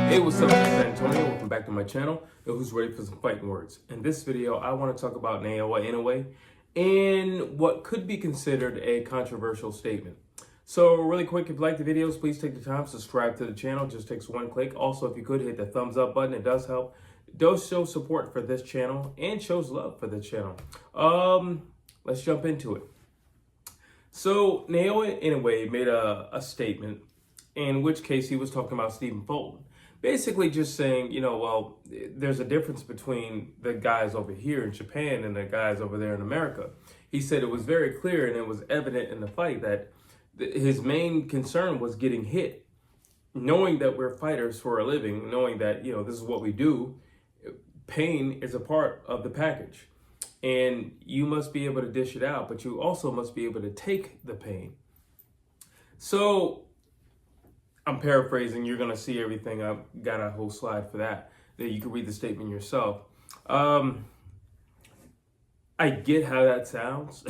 Hey, what's up? This is Antonio. Welcome back to my channel. Who's ready for some fighting words? In this video, I want to talk about Naoa Inoue and what could be considered a controversial statement. So really quick, if you like the videos, please take the time to subscribe to the channel. It just takes one click. Also, if you could hit the thumbs up button, it does help. It does show support for this channel and shows love for this channel. Let's jump into it. So Naoa Inoue made a statement, in which case he was talking about Stephen Fulton. Basically just saying, well, there's a difference between the guys over here in Japan and the guys over there in America. He said it was very clear and it was evident in the fight that his main concern was getting hit. Knowing that we're fighters for a living, knowing that, this is what we do, pain is a part of the package. And you must be able to dish it out, but you also must be able to take the pain. So I'm paraphrasing. You're going to see everything. I've got a whole slide for that you can read the statement yourself. I get how that sounds.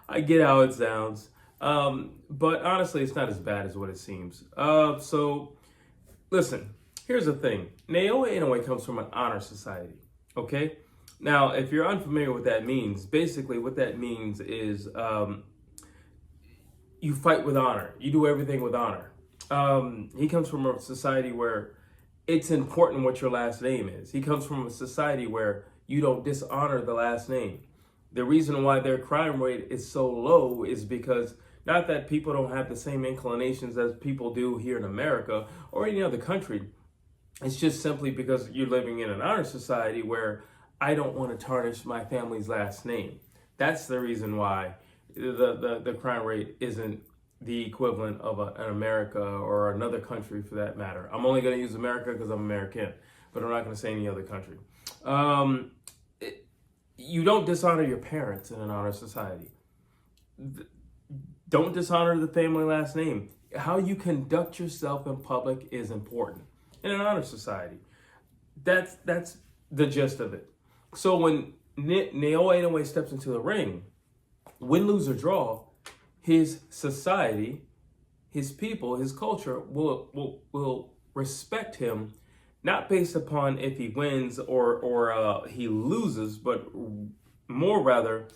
I get how it sounds. But honestly, it's not as bad as what it seems. So listen, here's the thing. Naoa Inoue comes from an honor society. Okay. Now, if you're unfamiliar with what that means, basically what that means is, you fight with honor. You do everything with honor. He comes from a society where it's important what your last name is. He comes from a society where you don't dishonor the last name. The reason why their crime rate is so low is because not that people don't have the same inclinations as people do here in America or any other country. It's just simply because you're living in an honor society where I don't want to tarnish my family's last name. That's the reason why the crime rate isn't the equivalent of an America or another country for that matter. I'm only going to use America because I'm American, but I'm not going to say any other country. You don't dishonor your parents in an honor society. Don't dishonor the family last name. How you conduct yourself in public is important in an honor society. That's the gist of it. So when Naoa Inoue steps into the ring, win, lose, or draw, his society, his people, his culture will respect him, not based upon if he wins or he loses, but more rather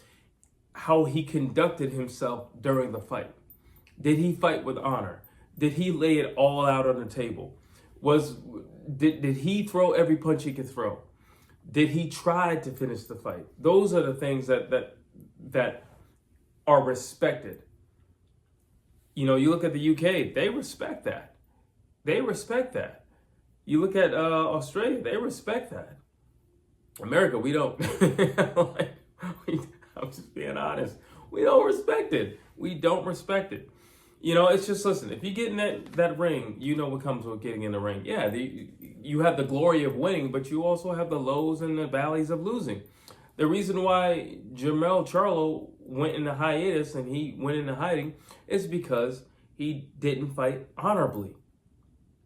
how he conducted himself during the fight. Did he fight with honor? Did he lay it all out on the table? Did he throw every punch he could throw? Did he try to finish the fight? Those are the things that are respected. You look at the UK, they respect that. They respect that. You look at Australia, they respect that. America, we don't. I'm just being honest. We don't respect it. We don't respect it. It's just, listen, if you get in that ring, you know what comes with getting in the ring. Yeah, you have the glory of winning, but you also have the lows and the valleys of losing. The reason why Jermell Charlo went into hiatus and he went into hiding is because he didn't fight honorably.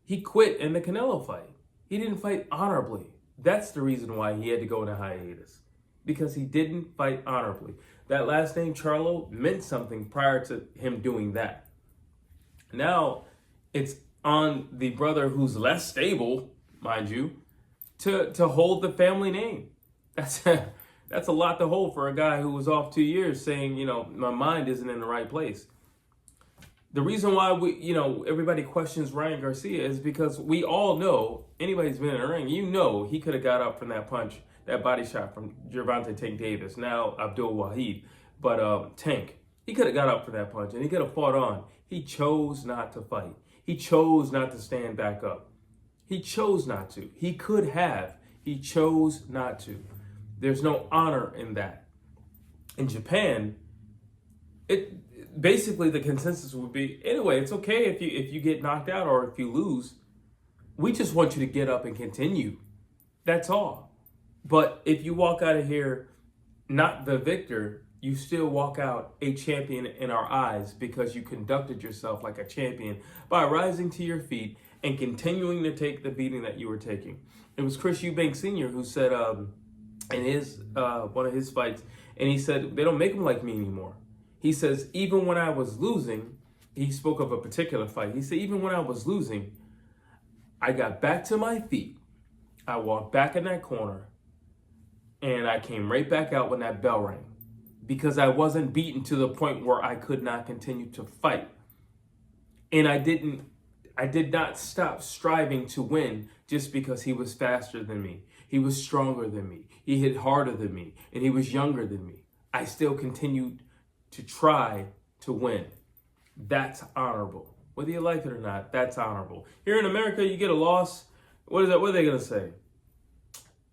He quit in the Canelo fight. He didn't fight honorably. That's the reason why he had to go into hiatus, because he didn't fight honorably. That last name, Charlo, meant something prior to him doing that. Now, it's on the brother who's less stable, mind you, to hold the family name. That's a lot to hold for a guy who was off 2 years saying, my mind isn't in the right place. The reason why everybody questions Ryan Garcia is because we all know, anybody who's been in a ring, he could have got up from that punch, that body shot from Gervonta Tank Davis, now Abdul Wahid, but Tank. He could have got up for that punch and he could have fought on. He chose not to fight. He chose not to stand back up. He chose not to. He could have. He chose not to. There's no honor in that. In Japan, basically the consensus would be, anyway, it's okay if you get knocked out or if you lose. We just want you to get up and continue. That's all. But if you walk out of here not the victor, you still walk out a champion in our eyes because you conducted yourself like a champion by rising to your feet and continuing to take the beating that you were taking. It was Chris Eubank Sr. who said in his one of his fights, and he said, they don't make them like me anymore. He says, even when I was losing, he spoke of a particular fight. He said, even when I was losing, I got back to my feet. I walked back in that corner, and I came right back out when that bell rang, because I wasn't beaten to the point where I could not continue to fight. And I did not stop striving to win just because he was faster than me. He was stronger than me. He hit harder than me, and he was younger than me. I still continued to try to win. That's honorable. Whether you like it or not, that's honorable. Here in America, you get a loss. What are they going to say?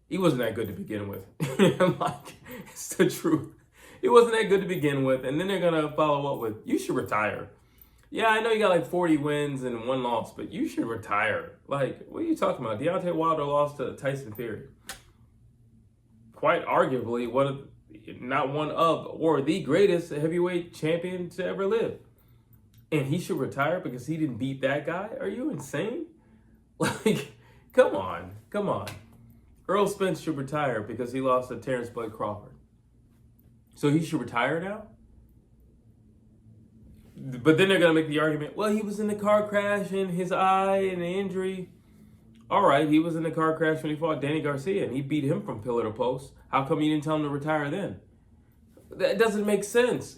He wasn't that good to begin with. I'm like, it's the truth. He wasn't that good to begin with. And then they're going to follow up with, you should retire. Yeah, I know you got like 40 wins and 1 loss, but you should retire. Like, what are you talking about? Deontay Wilder lost to Tyson Fury. Quite arguably, not one of, or the greatest heavyweight champion to ever live. And he should retire because he didn't beat that guy? Are you insane? Like, come on. Earl Spence should retire because he lost to Terrence Bud Crawford. So he should retire now? But then they're going to make the argument, well, he was in the car crash and his eye and the injury. All right, he was in the car crash when he fought Danny Garcia and he beat him from pillar to post. How come you didn't tell him to retire then? That doesn't make sense.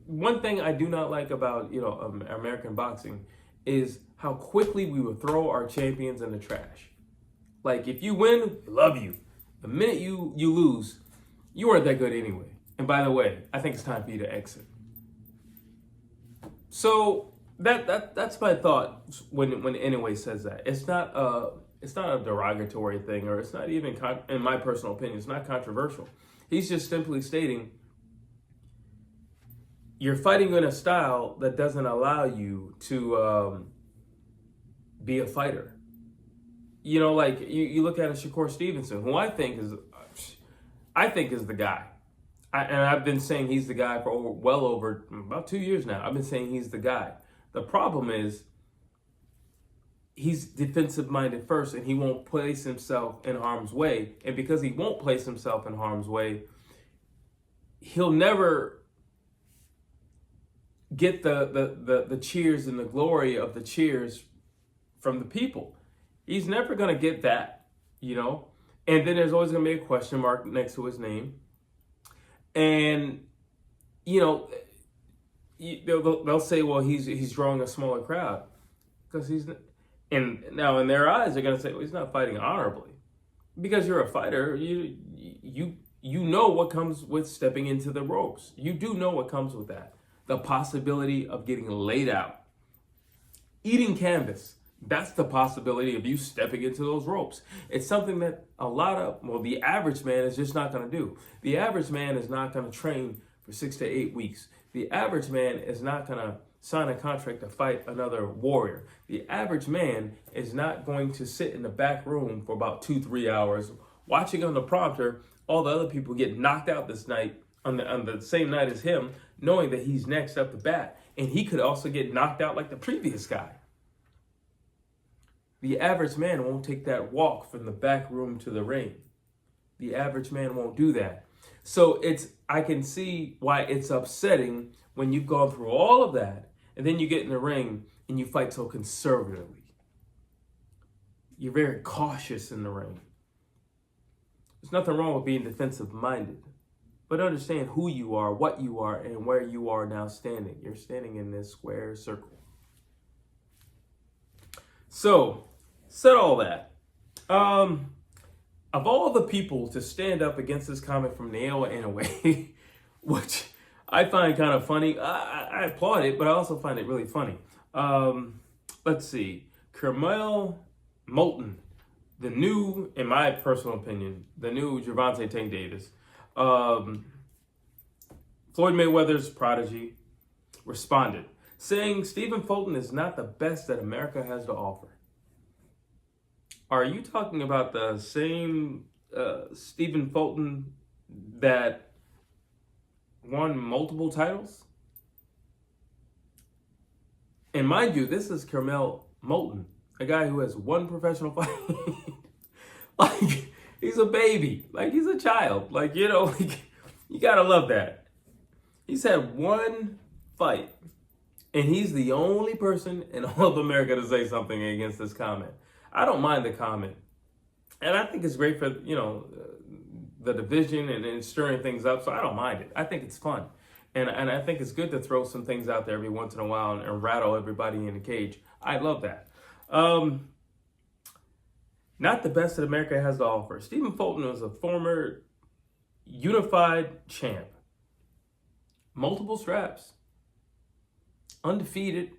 One thing I do not like about, American boxing is how quickly we will throw our champions in the trash. Like, if you win, we love you. The minute you lose, you weren't that good anyway. And by the way, I think it's time for you to exit. So that's my thought when anyway says that. It's not a derogatory thing, or it's not even, in my personal opinion, it's not controversial. He's just simply stating you're fighting in a style that doesn't allow you to be a fighter. Like you look at a Shakur Stevenson, who I think is the guy. And I've been saying he's the guy for well over about 2 years now. I've been saying he's the guy. The problem is he's defensive-minded first, and he won't place himself in harm's way. And because he won't place himself in harm's way, he'll never get the cheers and the glory of the cheers from the people. He's never going to get that, And then there's always going to be a question mark next to his name. And, they'll say, well, he's drawing a smaller crowd because and now in their eyes, they're going to say, well, he's not fighting honorably. Because you're a fighter, you know what comes with stepping into the ropes. You do know what comes with that. The possibility of getting laid out. Eating canvas. That's the possibility of you stepping into those ropes. It's something that the average man is just not going to do. The average man is not going to train for 6 to 8 weeks. The average man is not going to sign a contract to fight another warrior. The average man is not going to sit in the back room for about 2-3 hours watching on the prompter all the other people get knocked out this night on the same night as him, knowing that he's next up to bat. And he could also get knocked out like the previous guy. The average man won't take that walk from the back room to the ring. The average man won't do that. So I can see why it's upsetting when you've gone through all of that and then you get in the ring and you fight so conservatively. You're very cautious in the ring. There's nothing wrong with being defensive-minded, but understand who you are, what you are, and where you are now standing. You're standing in this square circle. So, said all that. Of all the people to stand up against this comment from Naoya Inoue, which I find kind of funny. I applaud it, but I also find it really funny. Let's see. Carmel Moulton, the new, in my personal opinion, the new Gervonta Tank Davis. Floyd Mayweather's prodigy responded, saying Stephen Fulton is not the best that America has to offer. Are you talking about the same Stephen Fulton that won multiple titles? And mind you, this is Carmel Moulton, a guy who has one professional fight. Like, he's a baby. Like, he's a child. Like, you gotta love that. He's had one fight And he's the only person in all of America to say something against this comment. I don't mind the comment. And I think it's great for, the division and stirring things up. So I don't mind it. I think it's fun. And I think it's good to throw some things out there every once in a while and rattle everybody in the cage. I love that. Not the best that America has to offer. Stephen Fulton was a former unified champ. Multiple straps. Undefeated.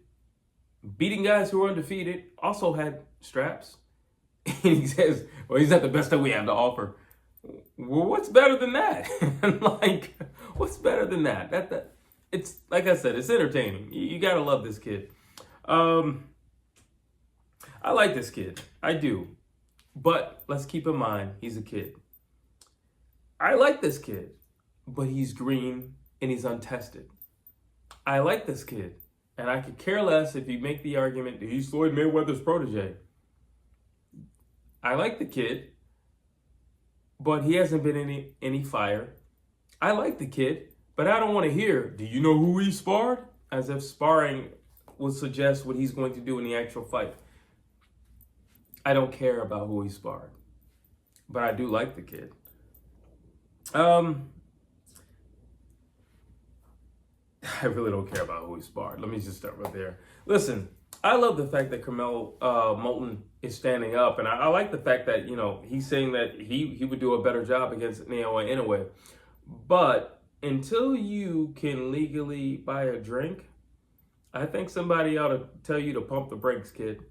Beating guys who were undefeated. Also had straps. And he says, well, he's not the best that we have to offer. Well, what's better than that? What's better than that? It's like I said, it's entertaining. You gotta love this kid. I like this kid. I do. But let's keep in mind, he's a kid. I like this kid, but he's green and he's untested. I like this kid, and I could care less if you make the argument that he's Floyd Mayweather's protege. I like the kid, but he hasn't been any fire. I like the kid, but I don't want to hear, do you know who he sparred? As if sparring would suggest what he's going to do in the actual fight. I don't care about who he sparred, but I do like the kid. I really don't care about who he sparred. Let me just start right there. Listen, I love the fact that Carmelo Moulton is standing up, and I like the fact that, he's saying that he would do a better job against Noah Inoue. But until you can legally buy a drink, I think somebody ought to tell you to pump the brakes, kid.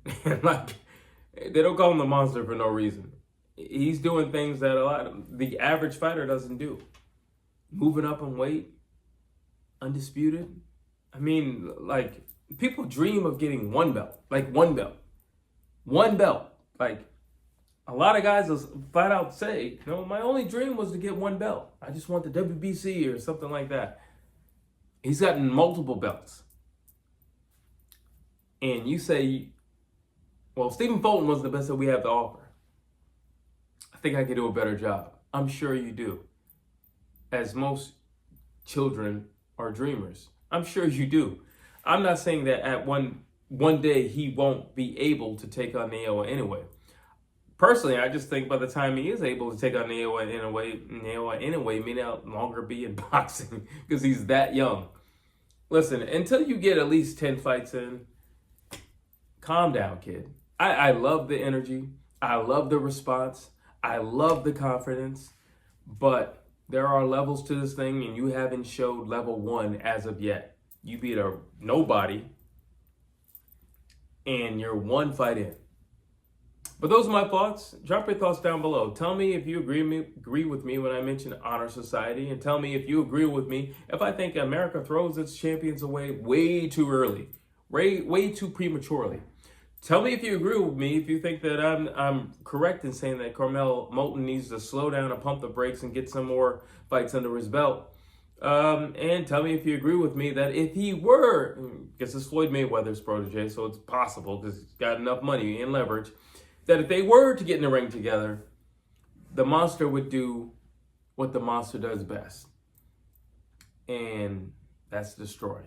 They don't call him the monster for no reason. He's doing things that the average fighter doesn't do. Moving up in weight, undisputed. I mean, people dream of getting one belt. One belt. A lot of guys will flat out say, my only dream was to get one belt. I just want the WBC or something like that. He's gotten multiple belts. And you say, well, Stephen Fulton was the best that we have to offer. I think I could do a better job. I'm sure you do. As most children are dreamers. I'm sure you do. I'm not saying that at one day he won't be able to take on Noah Inoue. Personally, I just think by the time he is able to take on Noah Inoue may no longer be in boxing because he's that young. Listen, until you get at least 10 fights in, calm down, kid. I love the energy. I love the response. I love the confidence. But there are levels to this thing, and you haven't showed level 1 as of yet. You beat a nobody, and you're one fight in. But those are my thoughts. Drop your thoughts down below. Tell me if you agree with me when I mention Honor Society, and tell me if you agree with me if I think America throws its champions away way too early, way too prematurely. Tell me if you agree with me, if you think that I'm correct in saying that Carmelo Moulton needs to slow down and pump the brakes and get some more fights under his belt. And tell me if you agree with me that if he were, because it's Floyd Mayweather's protege, so it's possible because he's got enough money and leverage, that if they were to get in the ring together, the monster would do what the monster does best. And that's destroy.